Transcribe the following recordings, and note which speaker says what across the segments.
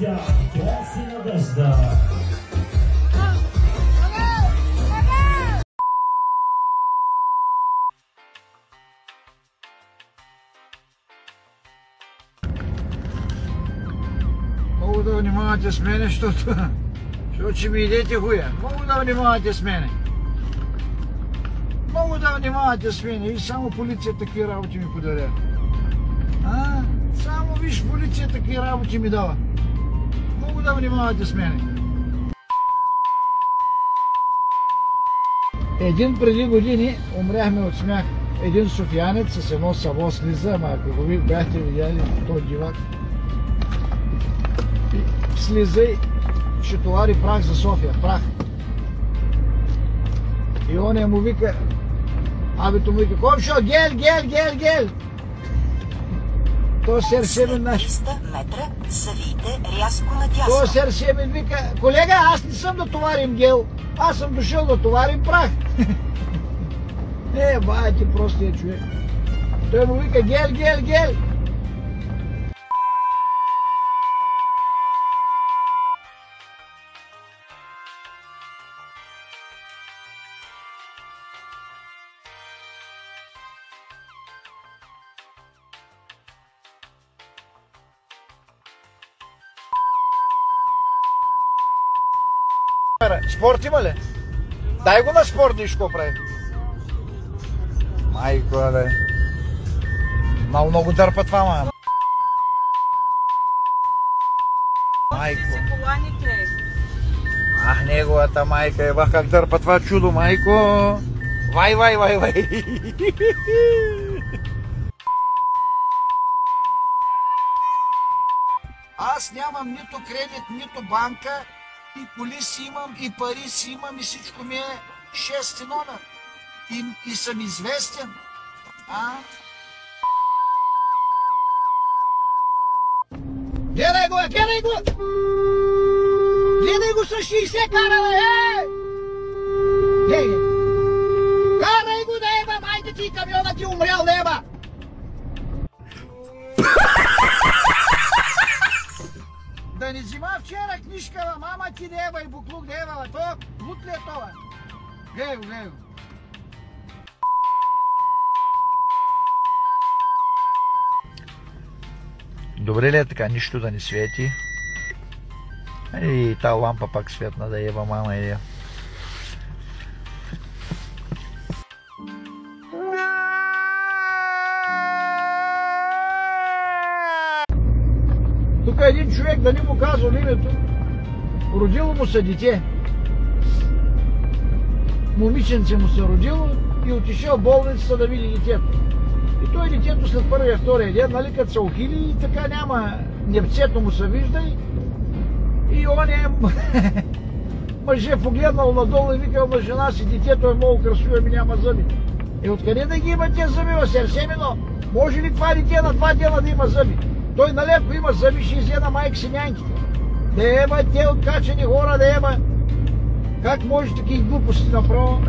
Speaker 1: Кристиан, тя си надежда.
Speaker 2: Много да внимавате с мене, защото ще ми идете хуя. Много да внимавате с мене. Много да внимавате с мене и само полиция такива работи ми подаря. Само виж, полиция такива работи ми дава. Много да внимавате с мене. Един преди години умряхме от смях. Един софиянец с едно саво слиза, ама ако го бяхте видяли, той дивак. Слиза и ще товари прах за София. Прах. И оня му вика, абето му вика, комшо, гел! То Серсемен наш.
Speaker 3: 300 метра, завийте рязко надясно.
Speaker 2: То Серсемен вика, колега, аз не съм да товарим гел, аз съм дошъл да товарим прах. Бая ти простия човек. Той му вика, гел. Спорт има ли? Дай го на спорт, виж какво прави. Майко, бе. Много дърпа това, ма. Майко. Неговата майка е, как дърпа това чудо, майко. Вай. Аз нямам нито кредит, нито банка. И коли си имам, и пари си имам, и всичко ми е 6 номер. И съм известен. Гледай го! Гледай го с 60 карала, Гледай! Карай го, майка ти, камиона ти умрял, Да не взима вчера книжка, мама ти и буклук то лут ли е това? Гледай го. Добре ли е така, нищо да не свети? И та лампа пак светна да ева мама и Тук един човек, да не му казвам името, родило му се дете. Момиченце му се родило и отишъл в болницата да види детето. И той детето след първия, втория ден, нали, като се ухили и така няма, небцето му се вижда и он мъже погледнал надолу и викал на жена си, детето е много красиво, ами няма зъби. Откъде да ги има тези зъби, Серсемено? Може ли това дете на 2 дена да има зъби? Той нали ако има зъби, ще изяде на майка си нянките. Да ема те откачени хора, да ема. Как може такива глупости направо?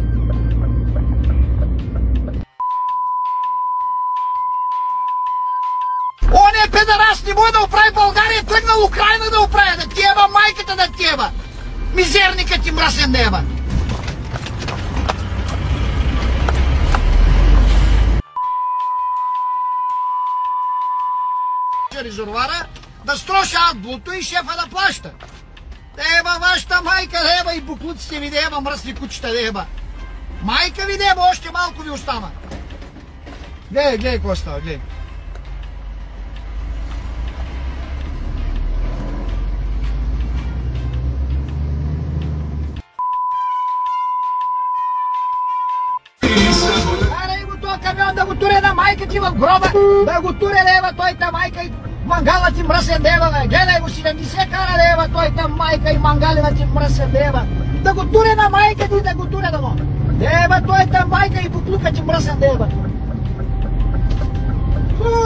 Speaker 2: Он педарас, не може да оправи България, тръгнал Украина да оправи, да ти еба майката да ти еба. Мизерникът ти мръсен да еба. Резервуара, да строша адблуто и шефа да плаща. Да еба вашата майка, да еба и буклуците ви, да еба мръсни кучета, да еба. Майка ви да еба, още малко ви остана. Гледай какво става, гледай. Карай го този камион да го туре на майка ти в гроба, да го туре да еба той та майка и мангала ти мръсен дева, гледай го 70 кара дева, той там майка и мангалина ти мръсен дева. Да го туре на майка ти, да го туре да му. Дева, той там майка и буклука ти мръсен дева.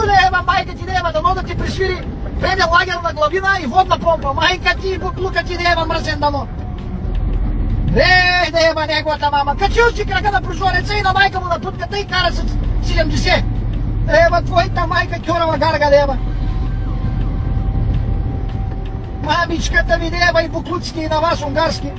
Speaker 2: Дева, майка ти дева, да мога да ти присвири преде лагерна главина и водна помпа. Майка ти и буклука ти дева мръсен да му. Дева, неговата мама. Качил си крака на прозореца и на майка му на тутката и кара с 70. Дева, твоята майка кюрава гарга дева. Мамичката ви дева и буклуците и на вас унгарски.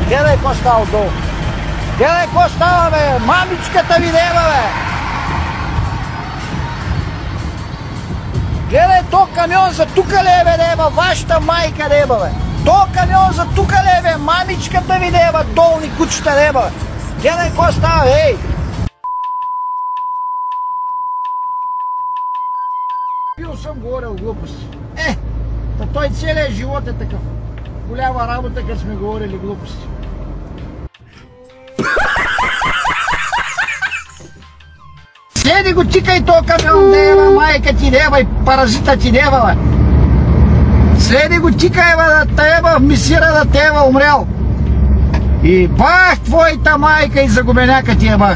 Speaker 2: Гледай какво става отдолу. Гледай какво става, бе. Мамичката ви дева, бе. Гледай, то камион за тука ли е, бе, дева. Вашата майка дева, бе. То камион за тука ли е, бе. Мамичката ви дева. Долни кучета дева, бе. Гледай какво става, ей. Пил съм, говорил глупости. Та той целият живот е такъв. Голяма работа, като сме говорили глупости. Седи го, тикай то камион, дева, майка ти дева и паразита ти дева, бе. Седи го, тикай, бе, да тева, мисира да тева, умрял. И бах твоята майка и загубеняка ти е, бах.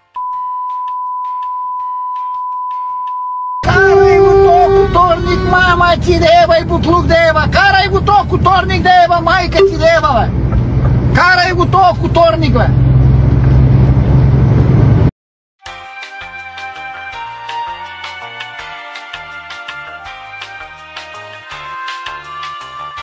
Speaker 2: Карай го то куторник, мама ти дева и бутлук дева. Карай го то куторник дева, майка ти дева, бе. Карай го то куторник, бе.